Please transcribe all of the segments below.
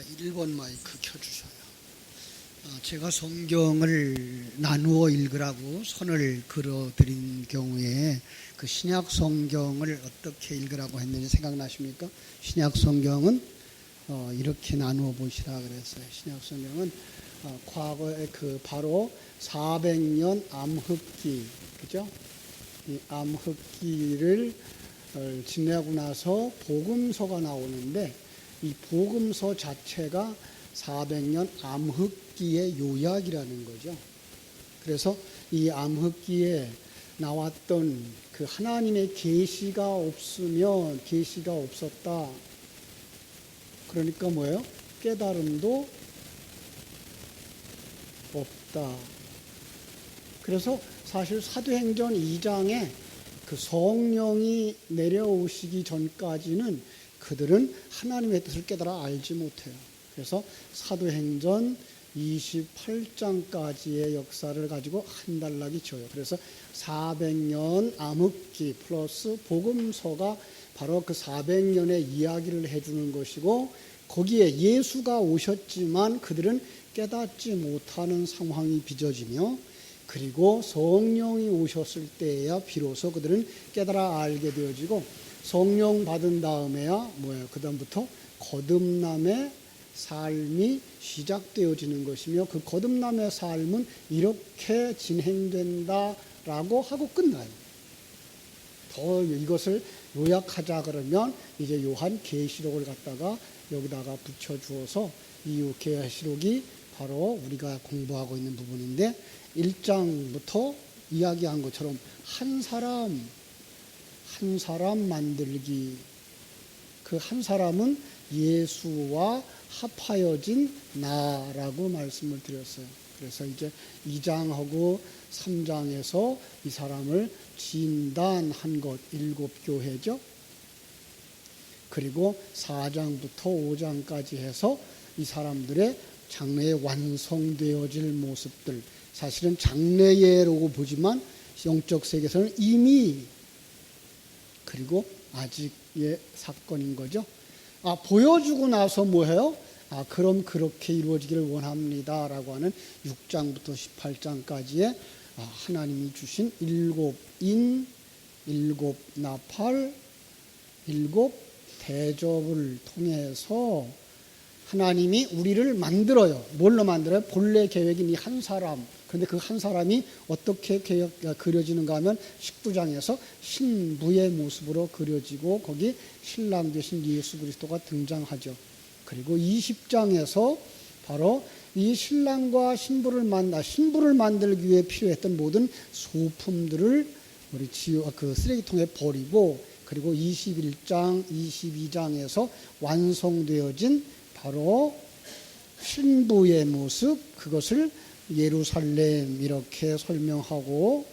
1번 마이크 켜주셔요. 제가 성경을 나누어 읽으라고 선을 그려드린 경우에 그 신약 성경을 어떻게 읽으라고 했는지 생각나십니까? 신약 성경은 이렇게 나누어 보시라 그랬어요. 신약 성경은 과거에 바로 400년 암흑기, 그죠? 이 암흑기를 지내고 나서 복음서가 나오는데 이 복음서 자체가 400년 암흑기의 요약이라는 거죠. 그래서 이 암흑기에 나왔던 그 하나님의 계시가 없으면 계시가 없었다. 그러니까 뭐예요? 깨달음도 없다. 그래서 사실 사도행전 2장에 그 성령이 내려오시기 전까지는 그들은 하나님의 뜻을 깨달아 알지 못해요. 그래서 사도행전 28장까지의 역사를 가지고 한 달락이 져요. 그래서 400년 암흑기 플러스 복음서가 바로 그 400년의 이야기를 해주는 것이고, 거기에 예수가 오셨지만 그들은 깨닫지 못하는 상황이 빚어지며, 그리고 성령이 오셨을 때에야 비로소 그들은 깨달아 알게 되어지고, 성령 받은 다음에야 그 다음부터 거듭남의 삶이 시작되어지는 것이며, 그 거듭남의 삶은 이렇게 진행된다라고 하고 끝나요. 더 이것을 요약하자 그러면 이제 요한 계시록을 갖다가 여기다가 붙여주어서 이 계시록이 바로 우리가 공부하고 있는 부분인데, 1장부터 이야기한 것처럼 한 사람 만들기, 그 한 사람은 예수와 합하여진 나라고 말씀을 드렸어요. 그래서 이제 2장하고 3장에서 이 사람을 진단한 것 7교회죠. 그리고 4장부터 5장까지 해서 이 사람들의 장래에 완성되어질 모습들, 사실은 장래예라고 보지만 영적 세계에서는 이미 그리고 아직의 사건인 거죠. 보여주고 나서 뭐해요? 그럼 그렇게 이루어지기를 원합니다 라고 하는 6장부터 18장까지의 하나님이 주신 7인, 7나팔, 7대접을 통해서 하나님이 우리를 만들어요. 뭘로 만들어요? 본래 계획인 이 한 사람. 그런데 그 한 사람이 어떻게 그려지는가 하면 19장에서 신부의 모습으로 그려지고, 거기 신랑 되신 예수 그리스도가 등장하죠. 그리고 20장에서 바로 이 신랑과 신부를 만들기 위해 필요했던 모든 소품들을 우리 그 쓰레기통에 버리고, 그리고 21장, 22장에서 완성되어진 바로 신부의 모습, 그것을 예루살렘 이렇게 설명하고,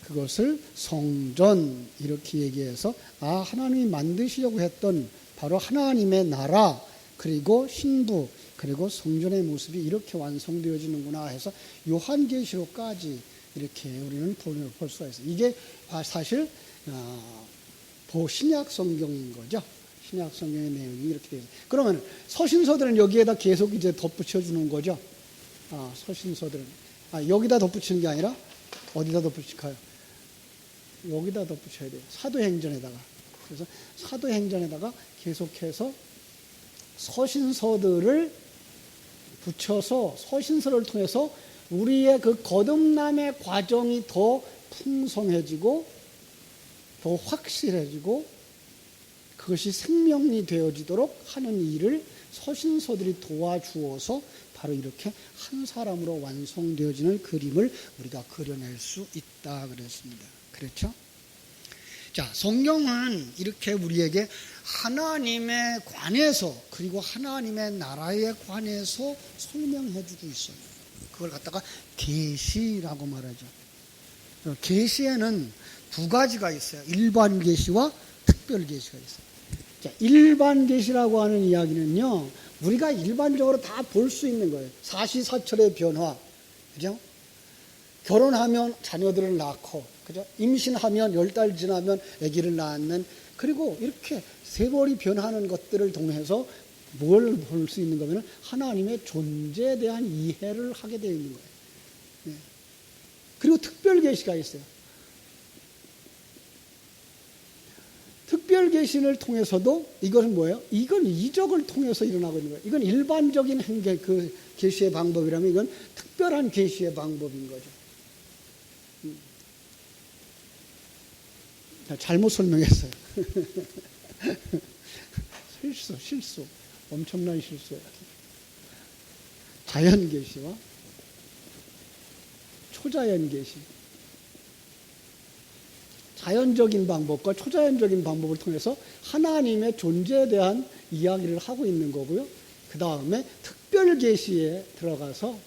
그것을 성전 이렇게 얘기해서 하나님이 만드시려고 했던 바로 하나님의 나라, 그리고 신부, 그리고 성전의 모습이 이렇게 완성되어지는구나 해서 요한계시록까지 이렇게 우리는 볼 수가 있어요. 이게 사실 신약 성경인 거죠. 신약 성경의 내용이 이렇게 되어 있어요. 그러면 서신서들은 여기에다 계속 이제 덧붙여 주는 거죠. 서신서들은 여기다 덧붙이는 게 아니라 어디다 덧붙일까요? 여기다 덧붙여야 돼요. 사도행전에다가. 그래서 사도행전에다가 계속해서 서신서들을 붙여서 서신서를 통해서 우리의 그 거듭남의 과정이 더 풍성해지고 더 확실해지고 그것이 생명이 되어지도록 하는 일을 서신서들이 도와주어서 바로 이렇게 한 사람으로 완성되어지는 그림을 우리가 그려낼 수 있다 그랬습니다. 그렇죠? 자, 성경은 이렇게 우리에게 하나님에 관해서, 그리고 하나님의 나라에 관해서 설명해 주고 있어요. 그걸 갖다가 계시라고 말하죠. 계시에는 두 가지가 있어요. 일반 계시와 특별 계시가 있어요. 자, 일반 계시라고 하는 이야기는요, 우리가 일반적으로 다 볼 수 있는 거예요. 사시사철의 변화, 그죠? 결혼하면 자녀들을 낳고, 그죠? 임신하면 10달 지나면 아기를 낳는 그리고 이렇게 세월이 변하는 것들을 통해서 뭘 볼 수 있는 거면 하나님의 존재에 대한 이해를 하게 되어 있는 거예요. 네. 그리고 특별 계시가 있어요. 특별 계시를 통해서도 이것은 뭐예요? 이건 이적을 통해서 일어나고 있는 거예요. 이건 일반적인 그 계시의 방법이라면 이건 특별한 계시의 방법인 거죠. 잘못 설명했어요. 실수. 엄청난 실수예요. 자연 계시와 초자연 계시. 자연적인 방법과 초자연적인 방법을 통해서 하나님의 존재에 대한 이야기를 하고 있는 거고요. 그 다음에 특별 계시에 들어가서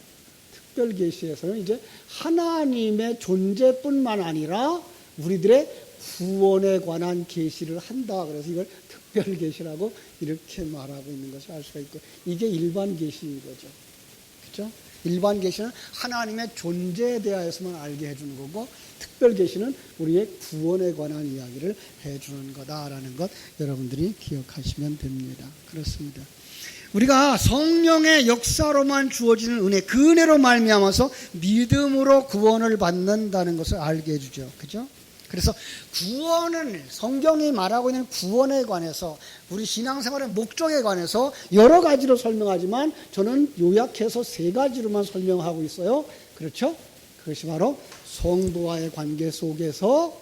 특별 계시에서는 이제 하나님의 존재뿐만 아니라 우리들의 구원에 관한 계시를 한다. 그래서 이걸 특별 계시라고 이렇게 말하고 있는 것을 알 수가 있고, 이게 일반 계시인 거죠. 그렇죠? 일반 계시는 하나님의 존재에 대하여서만 알게 해주는 거고, 특별 계시는 우리의 구원에 관한 이야기를 해주는 거다라는 것 여러분들이 기억하시면 됩니다. 그렇습니다. 우리가 성령의 역사로만 주어지는 은혜, 그 은혜로 말미암아서 믿음으로 구원을 받는다는 것을 알게 해주죠. 그죠? 그래서 구원은, 성경이 말하고 있는 구원에 관해서, 우리 신앙생활의 목적에 관해서 여러 가지로 설명하지만 저는 요약해서 3가지로만 설명하고 있어요. 그렇죠? 그것이 바로 성부와의 관계 속에서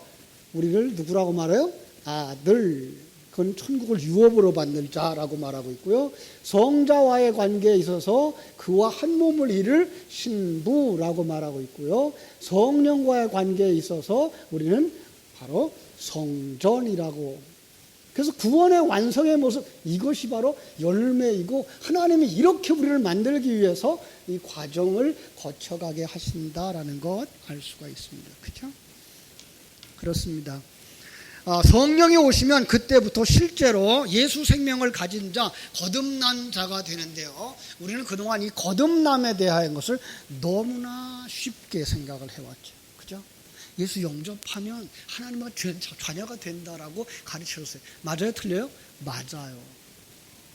우리를 누구라고 말해요? 아들, 그건 천국을 유업으로 받는 자라고 말하고 있고요. 성자와의 관계에 있어서 그와 한 몸을 이룰 신부라고 말하고 있고요. 성령과의 관계에 있어서 우리는 바로 성전이라고. 그래서 구원의 완성의 모습, 이것이 바로 열매이고 하나님이 이렇게 우리를 만들기 위해서 이 과정을 거쳐가게 하신다라는 것 알 수가 있습니다. 그렇죠? 그렇습니다. 성령이 오시면 그때부터 실제로 예수 생명을 가진 자, 거듭난 자가 되는데요. 우리는 그동안 이 거듭남에 대한 것을 너무나 쉽게 생각을 해왔죠. 그죠? 예수 영접하면 하나님의 자녀가 된다라고 가르쳐줬어요. 맞아요? 틀려요? 맞아요.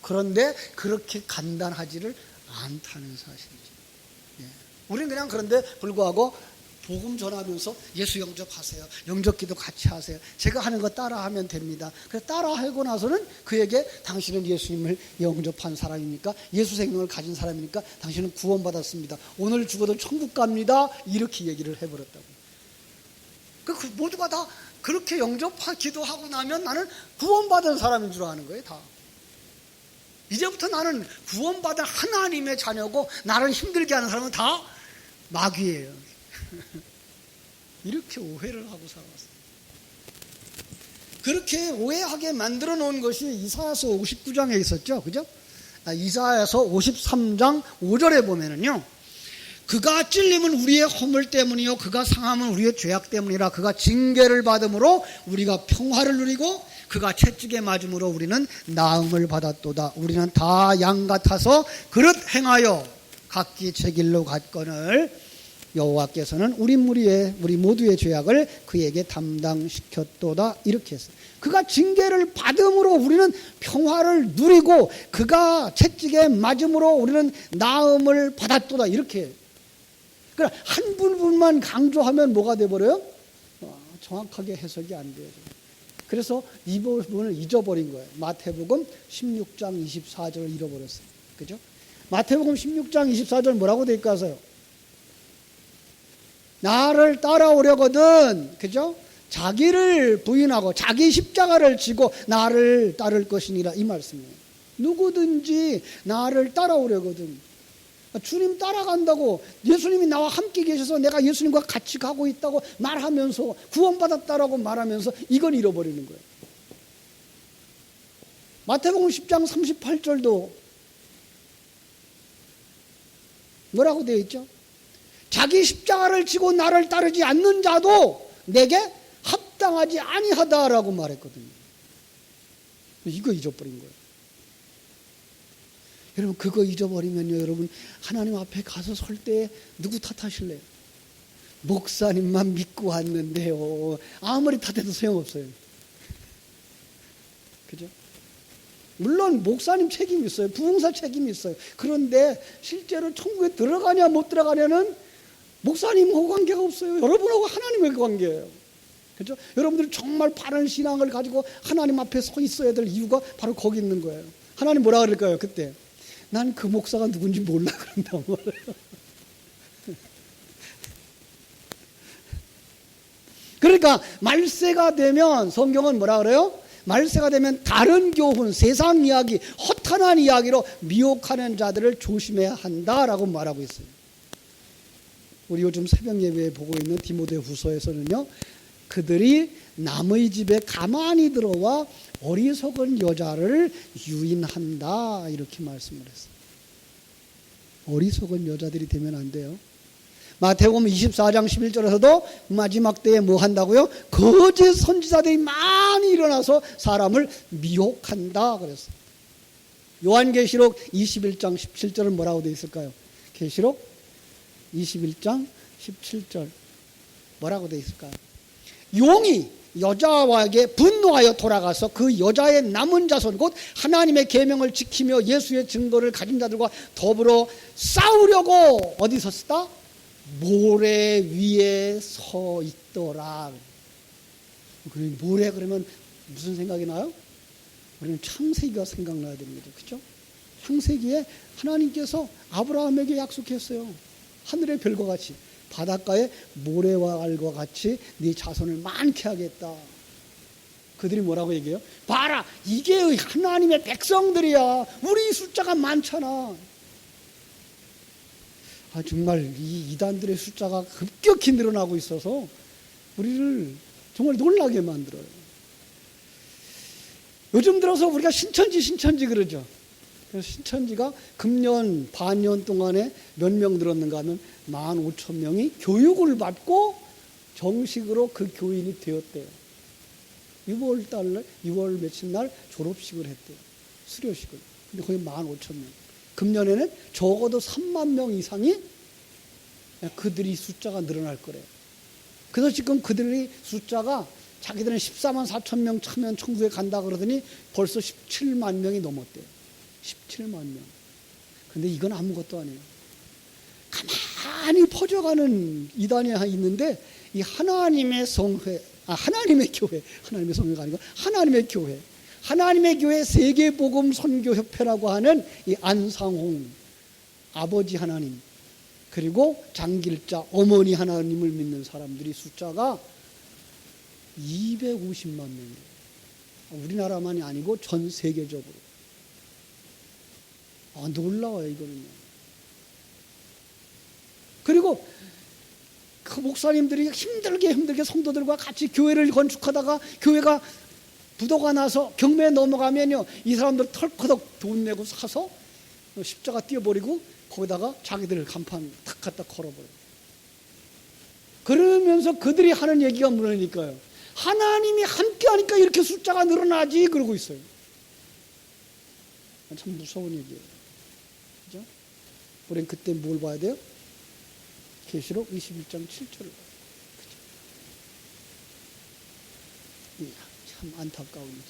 그런데 그렇게 간단하지를 않다는 사실이죠. 예. 우리는 그냥 그런데 불구하고 복음 전하면서 예수 영접하세요. 영접기도 같이 하세요. 제가 하는 거 따라하면 됩니다. 그래서 따라하고 나서는 그에게 당신은 예수님을 영접한 사람입니까? 예수 생명을 가진 사람입니까? 당신은 구원받았습니다. 오늘 죽어도 천국 갑니다. 이렇게 얘기를 해버렸다고. 그 모두가 다 그렇게 영접하기도 하고 나면 나는 구원받은 사람인 줄 아는 거예요. 다. 이제부터 나는 구원받은 하나님의 자녀고 나를 힘들게 하는 사람은 다 마귀예요. 이렇게 오해를 하고 살아왔어요. 그렇게 오해하게 만들어 놓은 것이 이사야서 59장에 있었죠. 그죠? 이사야서 53장 5절에 보면은요. 그가 찔림은 우리의 허물 때문이요 그가 상함은 우리의 죄악 때문이라. 그가 징계를 받음으로 우리가 평화를 누리고 그가 채찍에 맞음으로 우리는 나음을 받았도다. 우리는 다 양 같아서 그릇 행하여 각기 제 길로 갔거늘 여호와께서는 우리 모두의 죄악을 그에게 담당시켰도다. 이렇게 했어요. 그가 징계를 받음으로 우리는 평화를 누리고 그가 채찍에 맞음으로 우리는 나음을 받았도다. 이렇게. 그러니까 한 부분만 강조하면 뭐가 돼버려요? 정확하게 해석이 안 돼요. 그래서 이 부분을 잊어버린 거예요. 마태복음 16장 24절을 잃어버렸어요. 그죠? 마태복음 16장 24절 뭐라고 돼 있까요? 나를 따라오려거든, 그죠? 자기를 부인하고 자기 십자가를 지고 나를 따를 것이니라, 이 말씀이에요. 누구든지 나를 따라오려거든. 주님 따라간다고, 예수님이 나와 함께 계셔서 내가 예수님과 같이 가고 있다고 말하면서 구원받았다라고 말하면서 이걸 잃어버리는 거예요. 마태복음 10장 38절도 뭐라고 되어 있죠? 자기 십자가를 지고 나를 따르지 않는 자도 내게 합당하지 아니하다라고 말했거든요. 이거 잊어버린 거예요. 여러분 그거 잊어버리면요, 여러분 하나님 앞에 가서 설 때 누구 탓하실래요? 목사님만 믿고 왔는데요. 아무리 탓해도 소용없어요. 그죠? 물론 목사님 책임이 있어요. 부흥사 책임이 있어요. 그런데 실제로 천국에 들어가냐 못 들어가냐는 목사님하고 관계가 없어요. 여러분하고 하나님의 관계예요. 그죠? 여러분들이 정말 바른 신앙을 가지고 하나님 앞에 서 있어야 될 이유가 바로 거기 있는 거예요. 하나님 뭐라 그럴까요? 그때 난 그 목사가 누군지 몰라 그런단 말이에요. 그러니까 말세가 되면 성경은 뭐라 그래요? 말세가 되면 다른 교훈, 세상 이야기, 허탄한 이야기로 미혹하는 자들을 조심해야 한다라고 말하고 있어요. 우리 요즘 새벽 예배에 보고 있는 디모데 후서에서는요, 그들이 남의 집에 가만히 들어와 어리석은 여자를 유인한다 이렇게 말씀을 했어요. 어리석은 여자들이 되면 안 돼요. 마태복음 24장 11절에서도 마지막 때에 뭐 한다고요? 거짓 선지자들이 많이 일어나서 사람을 미혹한다 그랬어요. 요한계시록 21장 17절은 뭐라고 되어 있을까요? 계시록 21장 17절 뭐라고 되어 있을까요? 용이 여자에게 분노하여 돌아가서 그 여자의 남은 자손 곧 하나님의 계명을 지키며 예수의 증거를 가진 자들과 더불어 싸우려고 어디 섰다? 모래 위에 서 있더라. 모래 그러면 무슨 생각이 나요? 우리는 창세기가 생각나야 됩니다. 그렇죠? 창세기에 하나님께서 아브라함에게 약속했어요. 하늘의 별과 같이 바닷가에 모래와 알과 같이 네 자손을 많게 하겠다. 그들이 뭐라고 얘기해요? 봐라, 이게 하나님의 백성들이야. 우리 숫자가 많잖아. 정말 이 이단들의 숫자가 급격히 늘어나고 있어서 우리를 정말 놀라게 만들어요. 요즘 들어서 우리가 신천지 그러죠. 그래서 신천지가 금년 반년 동안에 몇 명 늘었는가 하면 15,000명이 교육을 받고 정식으로 그 교인이 되었대요. 6월 며칠 날 졸업식을 했대요. 수료식을. 근데 거의 15,000명. 금년에는 적어도 3만 명 이상이 그들이 숫자가 늘어날 거래요. 그래서 지금 그들이 숫자가 자기들은 14만 4천 명 차면 천국에 간다 그러더니 벌써 17만 명이 넘었대요. 17만 명. 근데 이건 아무것도 아니에요. 가만히 퍼져가는 이단이 있는데 이 하나님의 성회, 하나님의 교회, 하나님의 성회가 아니고 하나님의 교회, 하나님의 교회 세계복음 선교협회라고 하는 이 안상홍 아버지 하나님 그리고 장길자 어머니 하나님을 믿는 사람들이 숫자가 250만 명이에요. 우리나라만이 아니고 전 세계적으로. 놀라워요 이거는요. 그리고 그 목사님들이 힘들게 성도들과 같이 교회를 건축하다가 교회가 부도가 나서 경매에 넘어가면요 이 사람들 털커덕 돈 내고 사서 십자가 띄워버리고 거기다가 자기들 간판 탁 갖다 걸어버려요. 그러면서 그들이 하는 얘기가 뭐냐니까요. 하나님이 함께하니까 이렇게 숫자가 늘어나지 그러고 있어요. 참 무서운 얘기예요. 그죠? 우리는 그때 뭘 봐야 돼요? 계시록 21장 7절을 봐요. 참 안타까운 일이죠.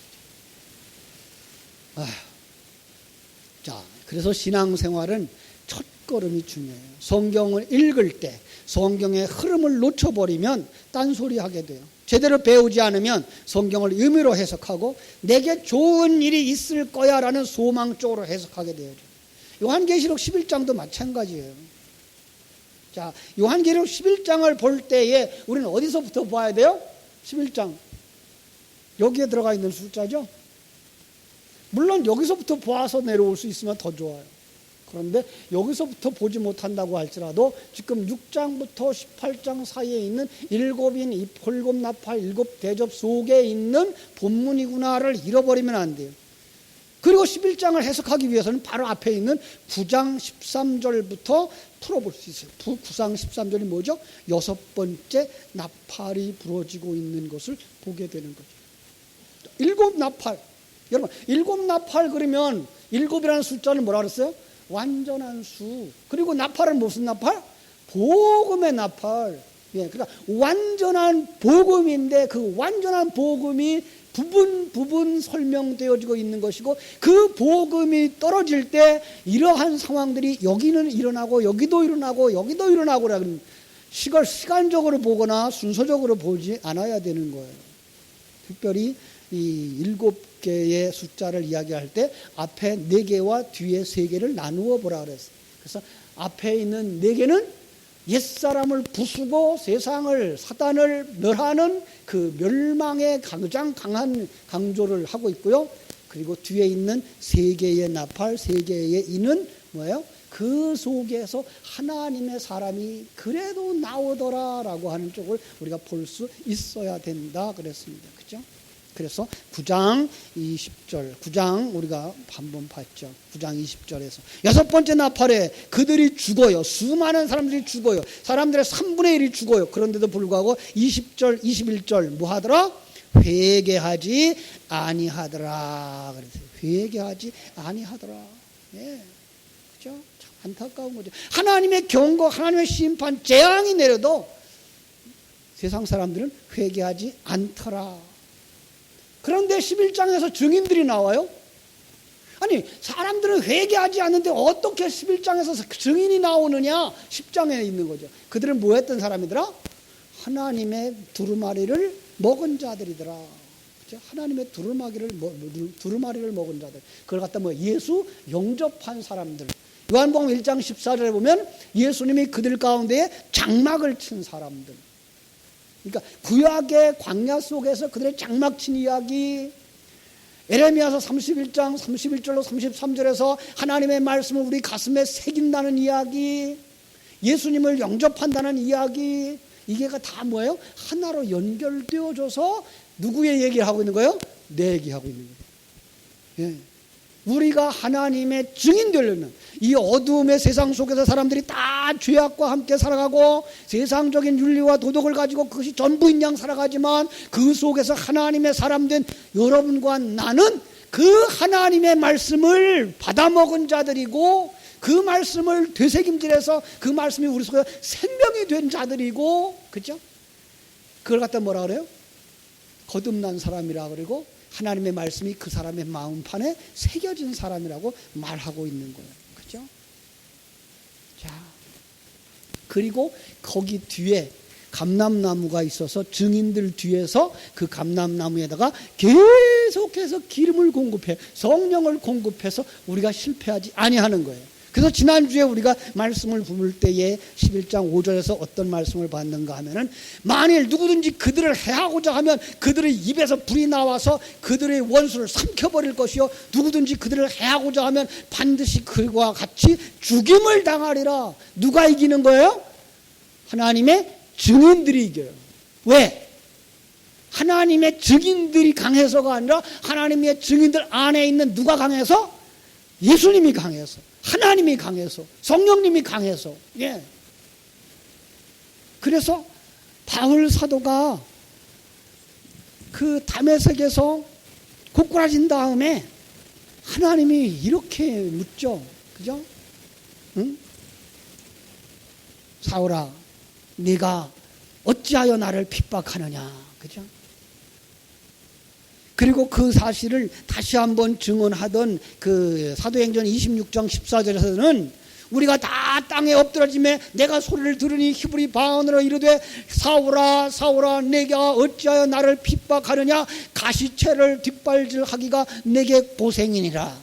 자, 그래서 신앙생활은 첫 걸음이 중요해요. 성경을 읽을 때 성경의 흐름을 놓쳐버리면 딴소리 하게 돼요. 제대로 배우지 않으면 성경을 의미로 해석하고 내게 좋은 일이 있을 거야 라는 소망 쪽으로 해석하게 되죠. 요한계시록 11장도 마찬가지예요. 자, 요한계시록 11장을 볼 때에 우리는 어디서부터 봐야 돼요? 11장. 여기에 들어가 있는 숫자죠. 물론 여기서부터 보아서 내려올 수 있으면 더 좋아요. 그런데 여기서부터 보지 못한다고 할지라도 지금 6장부터 18장 사이에 있는 일곱인 일곱 나팔 일곱 대접 속에 있는 본문이구나를 잃어버리면 안 돼요. 그리고 11장을 해석하기 위해서는 바로 앞에 있는 9장 13절부터 풀어볼 수 있어요. 9장 13절이 뭐죠? 6번째 나팔이 부러지고 있는 것을 보게 되는 거죠. 일곱 나팔. 여러분, 일곱 나팔 그러면 일곱이라는 숫자는 뭐라 그랬어요? 완전한 수. 그리고 나팔은 무슨 나팔? 복음의 나팔. 예, 그러니까 완전한 복음인데 그 완전한 복음이 부분 설명되어지고 있는 것이고, 그 복음이 떨어질 때 이러한 상황들이 여기는 일어나고 여기도 일어나고 여기도 일어나고라는 시간적으로 보거나 순서적으로 보지 않아야 되는 거예요. 특별히 이 7개의 숫자를 이야기할 때 앞에 4개와 뒤에 3개를 나누어 보라 그랬어요. 그래서 앞에 있는 4개는 옛사람을 부수고 세상을, 사단을 멸하는 그 멸망의 가장 강한 강조를 하고 있고요. 그리고 뒤에 있는 3개의 나팔, 3개의 인은 뭐예요? 그 속에서 하나님의 사람이 그래도 나오더라라고 하는 쪽을 우리가 볼 수 있어야 된다 그랬습니다. 그죠? 그래서 9장 20절, 9장 우리가 한번 봤죠. 9장 20절에서 6번째 나팔에 그들이 죽어요. 수많은 사람들이 죽어요. 사람들의 3분의 1이 죽어요. 그런데도 불구하고 20절, 21절 뭐 하더라? 회개하지 아니하더라. 그랬어요. 회개하지 아니하더라. 예, 그죠? 참 안타까운 거죠. 하나님의 경고, 하나님의 심판, 재앙이 내려도 세상 사람들은 회개하지 않더라. 그런데 11장에서 증인들이 나와요. 아니, 사람들은 회개하지 않는데 어떻게 11장에서 증인이 나오느냐? 10장에 있는 거죠. 그들은 뭐 했던 사람이더라? 하나님의 두루마리를 먹은 자들이더라. 그렇죠? 하나님의 두루마리를 먹은 자들. 그걸 갖다 뭐 예수 영접한 사람들. 요한복음 1장 14절에 보면 예수님이 그들 가운데에 장막을 친 사람들. 그러니까 구약의 광야 속에서 그들의 장막 친 이야기, 에레미야서 31장 31절로 33절에서 하나님의 말씀을 우리 가슴에 새긴다는 이야기, 예수님을 영접한다는 이야기, 이게 다 뭐예요? 하나로 연결되어져서 누구의 얘기를 하고 있는 거예요? 내 얘기하고 있는 거예요. 예. 우리가 하나님의 증인 되려면 이 어두움의 세상 속에서 사람들이 다 죄악과 함께 살아가고 세상적인 윤리와 도덕을 가지고 그것이 전부인 양 살아가지만 그 속에서 하나님의 사람 된 여러분과 나는 그 하나님의 말씀을 받아먹은 자들이고 그 말씀을 되새김질해서 그 말씀이 우리 속에 생명이 된 자들이고, 그죠? 그걸 갖다 뭐라 그래요? 거듭난 사람이라 그러고 하나님의 말씀이 그 사람의 마음판에 새겨진 사람이라고 말하고 있는 거예요. 그죠? 자, 그리고 거기 뒤에 감람나무가 있어서 증인들 뒤에서 그 감람나무에다가 계속해서 기름을 공급해, 성령을 공급해서 우리가 실패하지 아니하는 거예요. 그래서 지난주에 우리가 말씀을 부를 때에 11장 5절에서 어떤 말씀을 받는가 하면은, 만일 누구든지 그들을 해하고자 하면 그들의 입에서 불이 나와서 그들의 원수를 삼켜버릴 것이요, 누구든지 그들을 해하고자 하면 반드시 그와 같이 죽임을 당하리라. 누가 이기는 거예요? 하나님의 증인들이 이겨요. 왜? 하나님의 증인들이 강해서가 아니라 하나님의 증인들 안에 있는 누가 강해서? 예수님이 강해서, 하나님이 강해서, 성령님이 강해서. 예. 그래서 바울 사도가 그 다메섹에서 고꾸라진 다음에 하나님이 이렇게 묻죠. 그죠? 응? 사울아, 네가 어찌하여 나를 핍박하느냐. 그죠? 그리고 그 사실을 다시 한번 증언하던 그 사도행전 26장 14절에서는 우리가 다 땅에 엎드러짐에 내가 소리를 들으니 히브리 방언으로 이르되 사울아 사울아 내가 어찌하여 나를 핍박하느냐, 가시채를 뒷발질하기가 내게 고생이니라.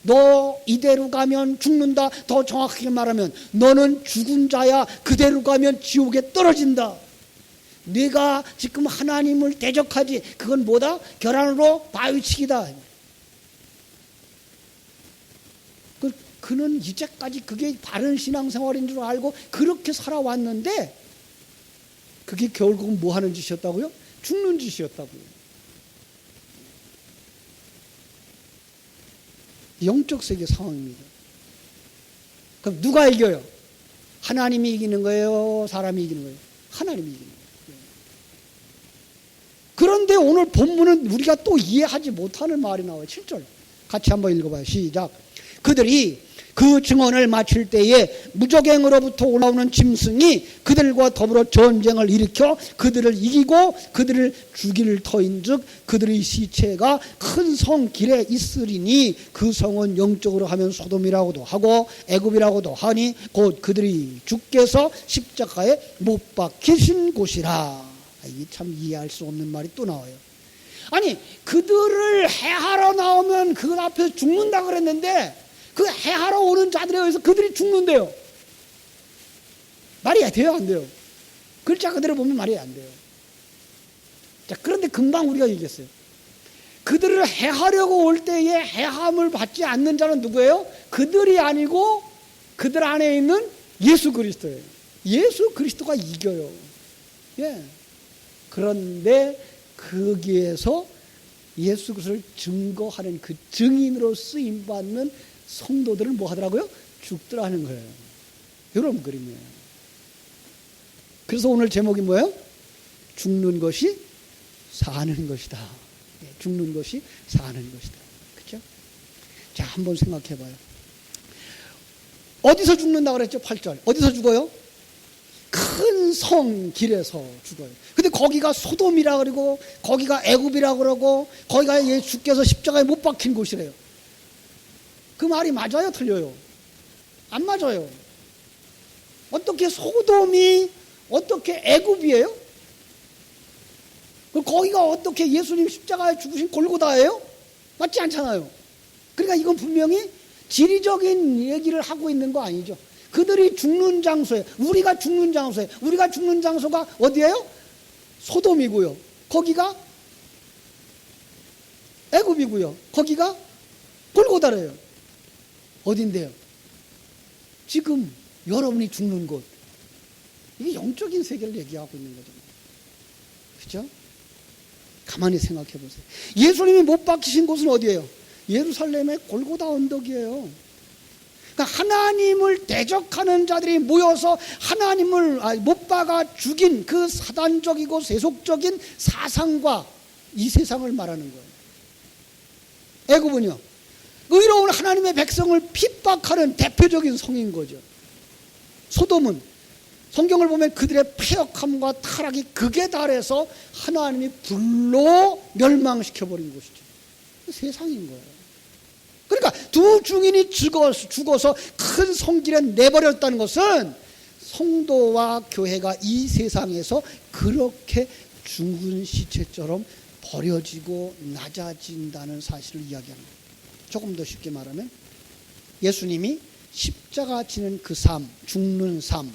너 이대로 가면 죽는다. 더 정확하게 말하면 너는 죽은 자야. 그대로 가면 지옥에 떨어진다. 네가 지금 하나님을 대적하지, 그건 뭐다? 결함으로 바위치기다. 그는 이제까지 그게 바른 신앙생활인 줄 알고 그렇게 살아왔는데 그게 결국은 뭐 하는 짓이었다고요? 죽는 짓이었다고요. 영적 세계 상황입니다. 그럼 누가 이겨요? 하나님이 이기는 거예요? 사람이 이기는 거예요? 하나님이 이기는 거예요. 그런데 오늘 본문은 우리가 또 이해하지 못하는 말이 나와요. 7절 같이 한번 읽어봐요. 시작. 그들이 그 증언을 마칠 때에 무적행으로부터 올라오는 짐승이 그들과 더불어 전쟁을 일으켜 그들을 이기고 그들을 죽일 터인즉 그들의 시체가 큰 성 길에 있으리니 그 성은 영적으로 하면 소돔이라고도 하고 애굽이라고도 하니 곧 그들이 주께서 십자가에 못 박히신 곳이라. 이게 참 이해할 수 없는 말이 또 나와요. 아니, 그들을 해하러 나오면 그 앞에서 죽는다 그랬는데 그 해하러 오는 자들에 의해서 그들이 죽는데요. 말이 돼요, 안 돼요? 글자 그대로 보면 말이 안 돼요. 자, 그런데 금방 우리가 얘기했어요. 그들을 해하려고 올 때에 해함을 받지 않는 자는 누구예요? 그들이 아니고 그들 안에 있는 예수 그리스도예요. 예수 그리스도가 이겨요. 예. 그런데 거기에서 예수 그리스도를 증거하는 그 증인으로 쓰임받는 성도들은 뭐 하더라고요? 죽더라는 거예요. 이런 그림이에요. 그래서 오늘 제목이 뭐예요? 죽는 것이 사는 것이다. 죽는 것이 사는 것이다. 그렇죠? 자, 한번 생각해 봐요. 어디서 죽는다 그랬죠? 8절. 어디서 죽어요? 큰 성 길에서 죽어요. 근데 거기가 소돔이라 그러고 거기가 애굽이라 그러고 거기가 예수께서 십자가에 못 박힌 곳이래요. 그 말이 맞아요? 틀려요? 안 맞아요. 어떻게 소돔이 어떻게 애굽이에요? 거기가 어떻게 예수님 십자가에 죽으신 골고다예요? 맞지 않잖아요. 그러니까 이건 분명히 지리적인 얘기를 하고 있는 거 아니죠. 그들이 죽는 장소에, 우리가 죽는 장소에, 우리가 죽는 장소가 어디예요? 소돔이고요. 거기가 애굽이고요. 거기가 골고다래요. 어딘데요? 지금 여러분이 죽는 곳. 이게 영적인 세계를 얘기하고 있는 거죠. 그렇죠? 가만히 생각해 보세요. 예수님이 못 박히신 곳은 어디예요? 예루살렘의 골고다 언덕이에요. 그러니까 하나님을 대적하는 자들이 모여서 하나님을 못 박아 죽인 그 사단적이고 세속적인 사상과 이 세상을 말하는 거예요. 애굽은요, 의로운 하나님의 백성을 핍박하는 대표적인 성인 거죠. 소돔은 성경을 보면 그들의 패역함과 타락이 극에 달해서 하나님이 불로 멸망시켜버린 곳이죠. 세상인 거예요. 그러니까 두 증인이 죽어서 큰 성길에 내버렸다는 것은 성도와 교회가 이 세상에서 그렇게 죽은 시체처럼 버려지고 낮아진다는 사실을 이야기하는 거예요. 조금 더 쉽게 말하면 예수님이 십자가 지는 그 삶, 죽는 삶,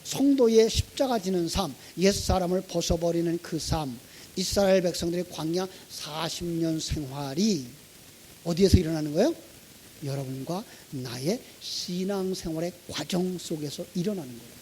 성도의 십자가 지는 삶, 옛사람을 벗어버리는 그 삶, 이스라엘 백성들의 광야 40년 생활이 어디에서 일어나는 거예요? 여러분과 나의 신앙생활의 과정 속에서 일어나는 거예요.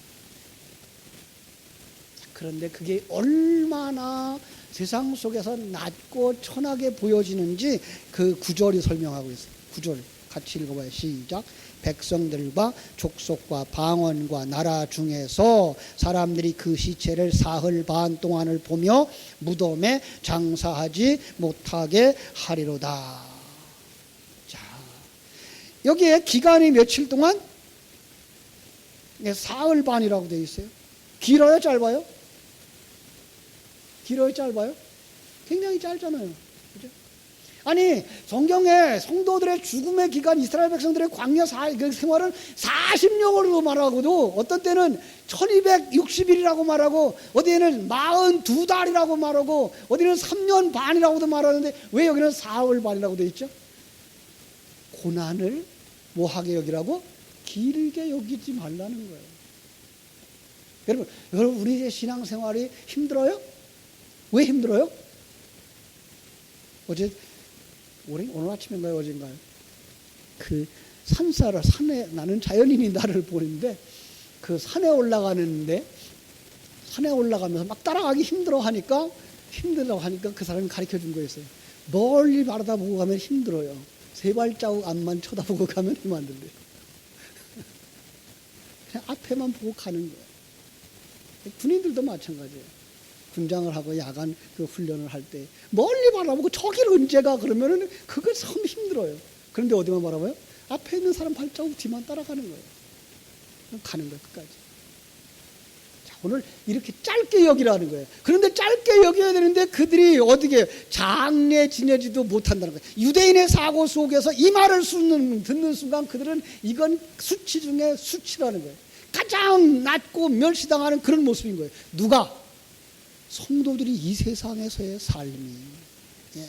그런데 그게 얼마나 세상 속에서 낮고 천하게 보여지는지 그 구절이 설명하고 있어요. 구절 같이 읽어봐요. 시작. 백성들과 족속과 방언과 나라 중에서 사람들이 그 시체를 사흘 반 동안을 보며 무덤에 장사하지 못하게 하리로다. 자, 여기에 기간이 며칠 동안? 사흘 반이라고 되어 있어요. 길어요, 짧아요? 길어요, 짧아요? 굉장히 짧잖아요. 그죠? 아니, 성경에 성도들의 죽음의 기간, 이스라엘 백성들의 광야 생활은 40년으로 말하고도 어떤 때는 1260일이라고 말하고 어디에는 42달이라고 말하고 어디는 3년 반이라고도 말하는데 왜 여기는 사흘 반이라고 되어 있죠? 고난을 뭐하게 여기라고? 길게 여기지 말라는 거예요. 여러분 우리의 신앙생활이 힘들어요? 왜 힘들어요? 오늘 아침인가요? 어젠가요? 그 산에, 나는 자연인이 나를 보는데, 그 산에 올라가는데, 산에 올라가면서 막 따라가기 힘들어 하니까 그 사람이 가르쳐 준 거였어요. 멀리 바라다보고 가면 힘들어요. 세 발자국 앞만 쳐다보고 가면 힘 안 들려요. 그냥 앞에만 보고 가는 거예요. 군인들도 마찬가지예요. 군장을 하고 야간 그 훈련을 할 때 멀리 바라보고 저길 언제가 그러면은 그거 참 힘들어요. 그런데 어디만 바라봐요? 앞에 있는 사람 발자국 뒤만 따라가는 거예요. 가는 거예요, 끝까지. 자, 오늘 이렇게 짧게 여기라는 거예요. 그런데 짧게 여겨야 되는데 그들이 어떻게 장래 지내지도 못한다는 거예요. 유대인의 사고 속에서 이 말을 듣는 순간 그들은 이건 수치 중에 수치라는 거예요. 가장 낮고 멸시당하는 그런 모습인 거예요. 누가? 성도들이 이 세상에서의 삶이. 예.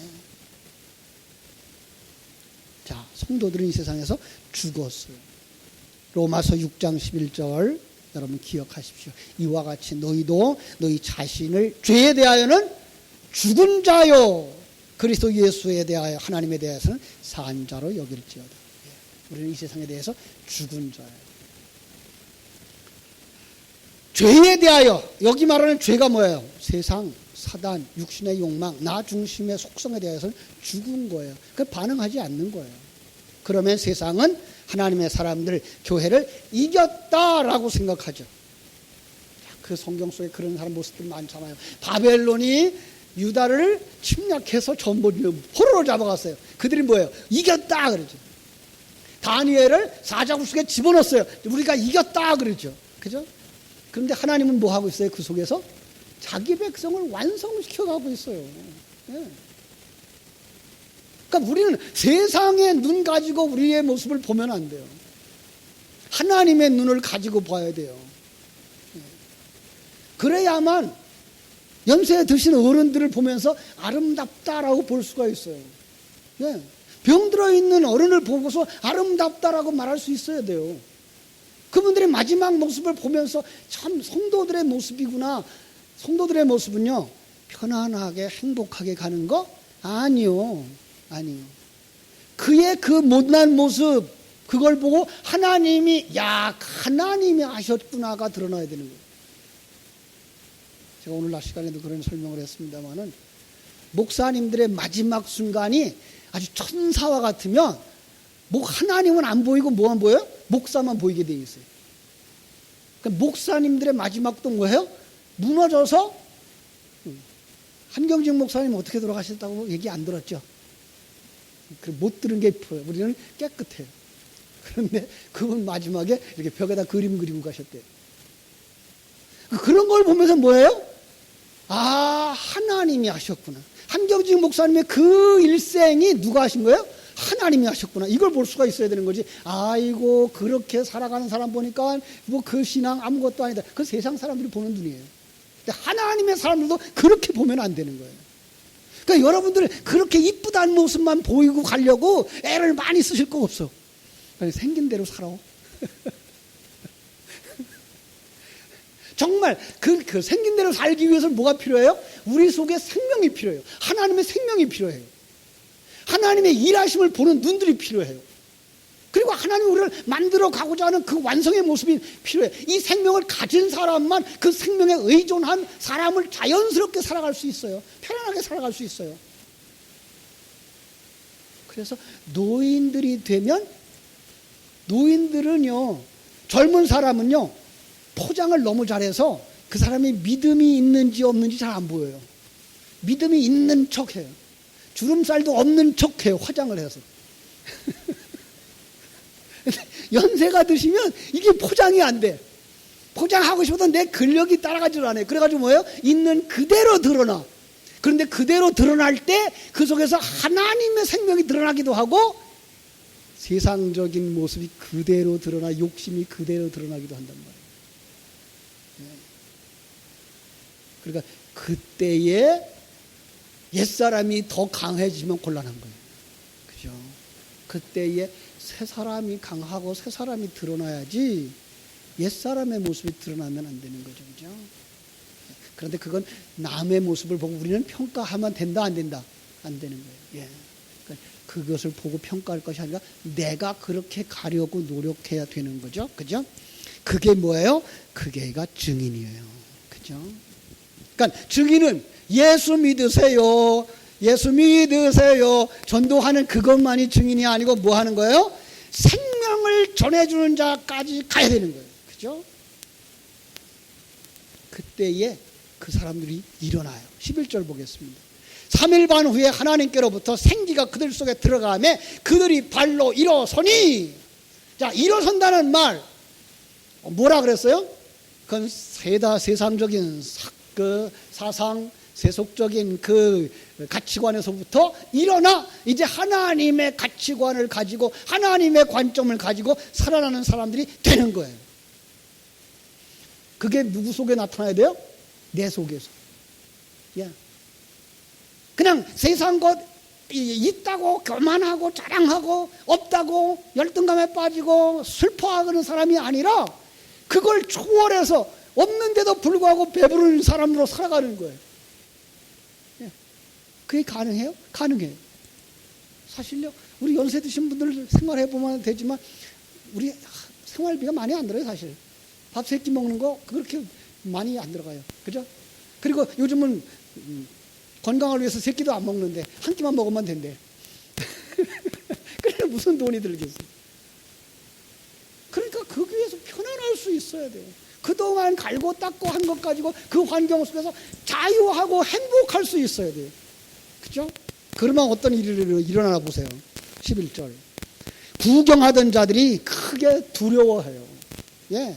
자, 성도들은 이 세상에서 죽었어요. 로마서 6장 11절 여러분 기억하십시오. 이와 같이 너희도 너희 자신을 죄에 대하여는 죽은 자요 그리스도 예수에 대하여 하나님에 대해서는 산 자로 여길지어다. 예. 우리는 이 세상에 대해서 죽은 자예요. 죄에 대하여, 여기 말하는 죄가 뭐예요? 세상, 사단, 육신의 욕망, 나 중심의 속성에 대해서는 죽은 거예요. 그 반응하지 않는 거예요. 그러면 세상은 하나님의 사람들, 교회를 이겼다라고 생각하죠. 그 성경 속에 그런 사람 모습들 많잖아요. 바벨론이 유다를 침략해서 전부 포로로 잡아갔어요. 그들이 뭐예요? 이겼다 그러죠. 다니엘을 사자굴 속에 집어넣었어요. 우리가 이겼다 그러죠. 그죠? 그런데 하나님은 뭐 하고 있어요? 그 속에서 자기 백성을 완성시켜 가고 있어요. 네. 그러니까 우리는 세상의 눈 가지고 우리의 모습을 보면 안 돼요. 하나님의 눈을 가지고 봐야 돼요. 네. 그래야만 연세 드신 어른들을 보면서 아름답다라고 볼 수가 있어요. 네. 병들어 있는 어른을 보고서 아름답다라고 말할 수 있어야 돼요. 그분들의 마지막 모습을 보면서 참 성도들의 모습이구나. 성도들의 모습은요, 편안하게 행복하게 가는 거? 아니요. 아니요. 그의 그 못난 모습, 그걸 보고 하나님이 하셨구나가 드러나야 되는 거예요. 제가 오늘 낮 시간에도 그런 설명을 했습니다만은, 목사님들의 마지막 순간이 아주 천사와 같으면, 하나님은 안 보이고 뭐 안 보여요? 목사만 보이게 돼 있어요. 그러니까 목사님들의 마지막도 뭐예요? 무너져서, 한경직 목사님 어떻게 돌아가셨다고 얘기 안 들었죠? 못 들은 게 보여요. 우리는 깨끗해요. 그런데 그분 마지막에 이렇게 벽에다 그림 그리고 가셨대요. 그런 걸 보면서 뭐예요? 아, 하나님이 하셨구나. 한경직 목사님의 그 일생이 누가 하신 거예요? 하나님이 하셨구나. 이걸 볼 수가 있어야 되는 거지. 아이고, 그렇게 살아가는 사람 보니까 뭐 그 신앙 아무것도 아니다. 그 세상 사람들이 보는 눈이에요. 근데 하나님의 사람들도 그렇게 보면 안 되는 거예요. 그러니까 여러분들 그렇게 이쁘다는 모습만 보이고 가려고 애를 많이 쓰실 거 없어. 그냥 생긴 대로 살아. 정말 그 생긴 대로 살기 위해서는 뭐가 필요해요? 우리 속에 생명이 필요해요. 하나님의 생명이 필요해요. 하나님의 일하심을 보는 눈들이 필요해요. 그리고 하나님이 우리를 만들어 가고자 하는 그 완성의 모습이 필요해요. 이 생명을 가진 사람만 그 생명에 의존한 사람을 자연스럽게 살아갈 수 있어요. 편안하게 살아갈 수 있어요. 그래서 노인들이 되면, 노인들은요, 젊은 사람은요, 포장을 너무 잘해서 그 사람이 믿음이 있는지 없는지 잘 안 보여요. 믿음이 있는 척해요. 주름살도 없는 척해요. 화장을 해서. 연세가 드시면 이게 포장이 안 돼. 포장하고 싶어도 내 근력이 따라가지를 않아요. 그래가지고 뭐예요? 있는 그대로 드러나. 그런데 그대로 드러날 때 그 속에서 하나님의 생명이 드러나기도 하고 세상적인 모습이 그대로 드러나, 욕심이 그대로 드러나기도 한단 말이에요. 그러니까 그때에 옛사람이 더 강해지면 곤란한 거예요. 그죠? 그때에 새 사람이 강하고 새 사람이 드러나야지 옛사람의 모습이 드러나면 안 되는 거죠. 그죠? 그런데 그건 남의 모습을 보고 우리는 평가하면 된다, 안 된다? 안 되는 거예요. 예. 그것을 보고 평가할 것이 아니라 내가 그렇게 가려고 노력해야 되는 거죠. 그죠? 그게 뭐예요? 그게가 증인이에요. 그죠? 그러니까 증인은 예수 믿으세요. 예수 믿으세요. 전도하는 그것만이 증인이 아니고 뭐 하는 거예요? 생명을 전해주는 자까지 가야 되는 거예요. 그죠? 그때에 그 사람들이 일어나요. 11절 보겠습니다. 3일 반 후에 하나님께로부터 생기가 그들 속에 들어가매 그들이 발로 일어서니. 자, 일어선다는 말 뭐라 그랬어요? 그건 세상적인 그 사상, 세속적인 그 가치관에서부터 일어나 이제 하나님의 가치관을 가지고 하나님의 관점을 가지고 살아나는 사람들이 되는 거예요. 그게 누구 속에 나타나야 돼요? 내 속에서. 예. 그냥 세상 것 있다고 교만하고 자랑하고 없다고 열등감에 빠지고 슬퍼하는 사람이 아니라 그걸 초월해서 없는데도 불구하고 배부른 사람으로 살아가는 거예요. 예. 그게 가능해요? 가능해요. 사실요, 우리 연세 드신 분들 생활해 보면 되지만 우리 생활비가 많이 안 들어요, 사실. 밥 세 끼 먹는 거 그렇게 많이 안 들어가요. 그죠? 그리고 요즘은 건강을 위해서 세 끼도 안 먹는데 한 끼만 먹으면 된대. 그래 무슨 돈이 들겠어. 그러니까 거기에서 편안할 수 있어야 돼요. 그동안 갈고 닦고 한 것 가지고 그 환경 속에서 자유하고 행복할 수 있어야 돼요. 그죠? 그러면 어떤 일이 일어나나 보세요. 11절. 구경하던 자들이 크게 두려워해요. 예.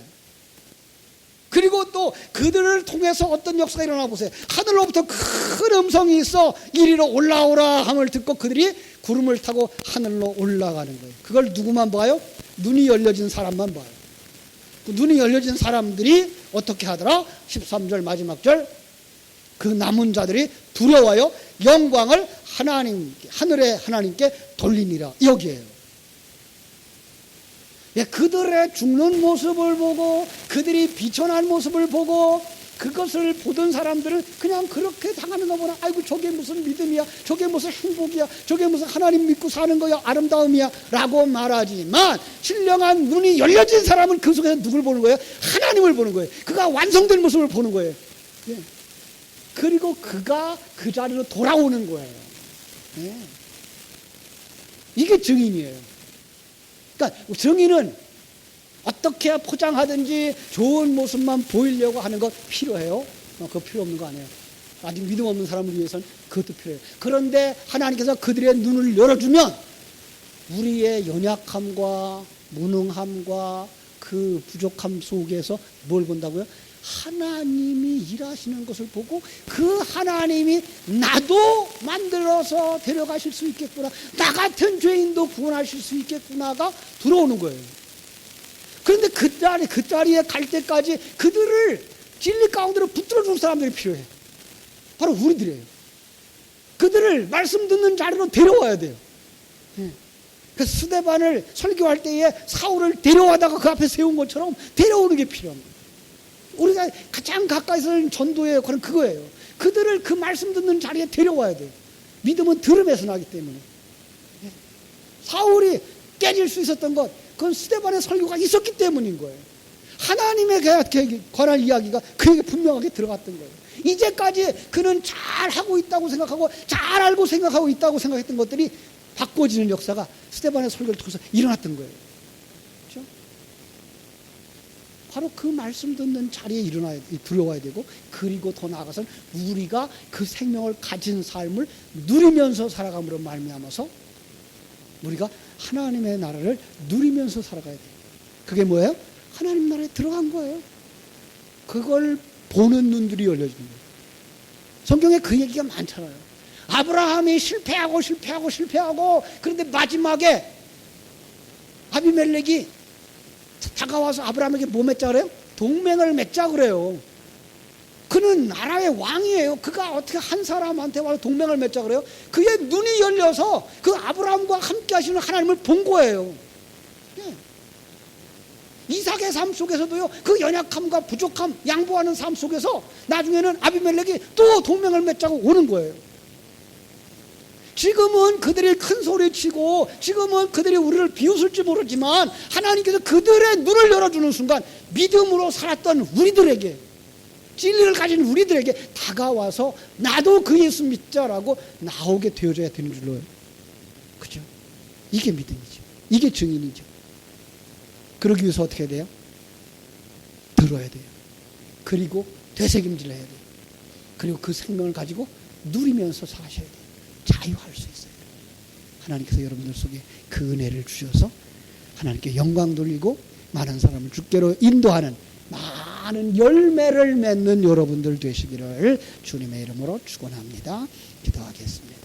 그리고 또 그들을 통해서 어떤 역사가 일어나 보세요. 하늘로부터 큰 음성이 있어 이리로 올라오라 함을 듣고 그들이 구름을 타고 하늘로 올라가는 거예요. 그걸 누구만 봐요? 눈이 열려진 사람만 봐요. 그 눈이 열려진 사람들이 어떻게 하더라? 13절 마지막 절. 그 남은 자들이 두려워요. 영광을 하늘의 하나님께 돌리니라. 여기에요. 예, 그들의 죽는 모습을 보고 그들이 비천한 모습을 보고 그것을 보던 사람들은 그냥 그렇게 당하는 거구나. 아이고 저게 무슨 믿음이야, 저게 무슨 행복이야, 저게 무슨 하나님 믿고 사는 거야, 아름다움이야 라고 말하지만 신령한 눈이 열려진 사람은 그 속에서 누굴 보는 거예요? 하나님을 보는 거예요. 그가 완성된 모습을 보는 거예요. 예. 그리고 그가 그 자리로 돌아오는 거예요. 예. 이게 증인이에요. 그러니까 증인은 어떻게 포장하든지 좋은 모습만 보이려고 하는 것 필요해요? 그거 필요 없는 거 아니에요. 아직 믿음 없는 사람을 위해서는 그것도 필요해요. 그런데 하나님께서 그들의 눈을 열어주면 우리의 연약함과 무능함과 그 부족함 속에서 뭘 본다고요? 하나님이 일하시는 것을 보고 그 하나님이 나도 만들어서 데려가실 수 있겠구나, 나 같은 죄인도 구원하실 수 있겠구나가 들어오는 거예요. 그런데 그 자리에 갈 때까지 그들을 진리 가운데로 붙들어 줄 사람들이 필요해요. 바로 우리들이에요. 그들을 말씀 듣는 자리로 데려와야 돼요. 그 스데반을 설교할 때에 사울을 데려와다가 그 앞에 세운 것처럼 데려오는 게 필요합니다. 우리가 가장 가까이서 하는 전도의 역할은 그거예요. 그들을 그 말씀 듣는 자리에 데려와야 돼요. 믿음은 들음에서 나기 때문에. 사울이 깨질 수 있었던 것, 그건 스데반의 설교가 있었기 때문인 거예요. 하나님에 관한 이야기가 그에게 분명하게 들어갔던 거예요. 이제까지 그는 잘하고 있다고 생각하고 잘 알고 생각하고 있다고 생각했던 것들이 바꿔지는 역사가 스데반의 설교를 통해서 일어났던 거예요. 그렇죠? 바로 그 말씀 듣는 자리에 들어와야 되고, 그리고 더 나아가서는 우리가 그 생명을 가진 삶을 누리면서 살아감으로 말미암아서 우리가 하나님의 나라를 누리면서 살아가야 돼요. 그게 뭐예요? 하나님 나라에 들어간 거예요. 그걸 보는 눈들이 열려지는 거예요. 성경에 그 얘기가 많잖아요. 아브라함이 실패하고 그런데 마지막에 아비멜렉이 다가와서 아브라함에게 뭐 맺자 그래요? 동맹을 맺자 그래요. 그는 나라의 왕이에요. 그가 어떻게 한 사람한테 와서 동맹을 맺자 그래요? 그의 눈이 열려서 그 아브라함과 함께 하시는 하나님을 본 거예요. 예. 이삭의 삶 속에서도요, 그 연약함과 부족함, 양보하는 삶 속에서 나중에는 아비멜렉이 또 동맹을 맺자고 오는 거예요. 지금은 그들이 큰 소리치고 지금은 그들이 우리를 비웃을지 모르지만 하나님께서 그들의 눈을 열어주는 순간 믿음으로 살았던 우리들에게, 진리를 가진 우리들에게 다가와서 나도 그 예수 믿자라고 나오게 되어져야 되는 줄로. 그죠? 이게 믿음이죠. 이게 증인이죠. 그러기 위해서 어떻게 해야 돼요? 들어야 돼요. 그리고 되새김질 해야 돼요. 그리고 그 생명을 가지고 누리면서 사셔야 돼요. 자유할 수 있어요. 하나님께서 여러분들 속에 그 은혜를 주셔서 하나님께 영광 돌리고 많은 사람을 주께로 인도하는 많은 열매를 맺는 여러분들 되시기를 주님의 이름으로 축원합니다. 기도하겠습니다.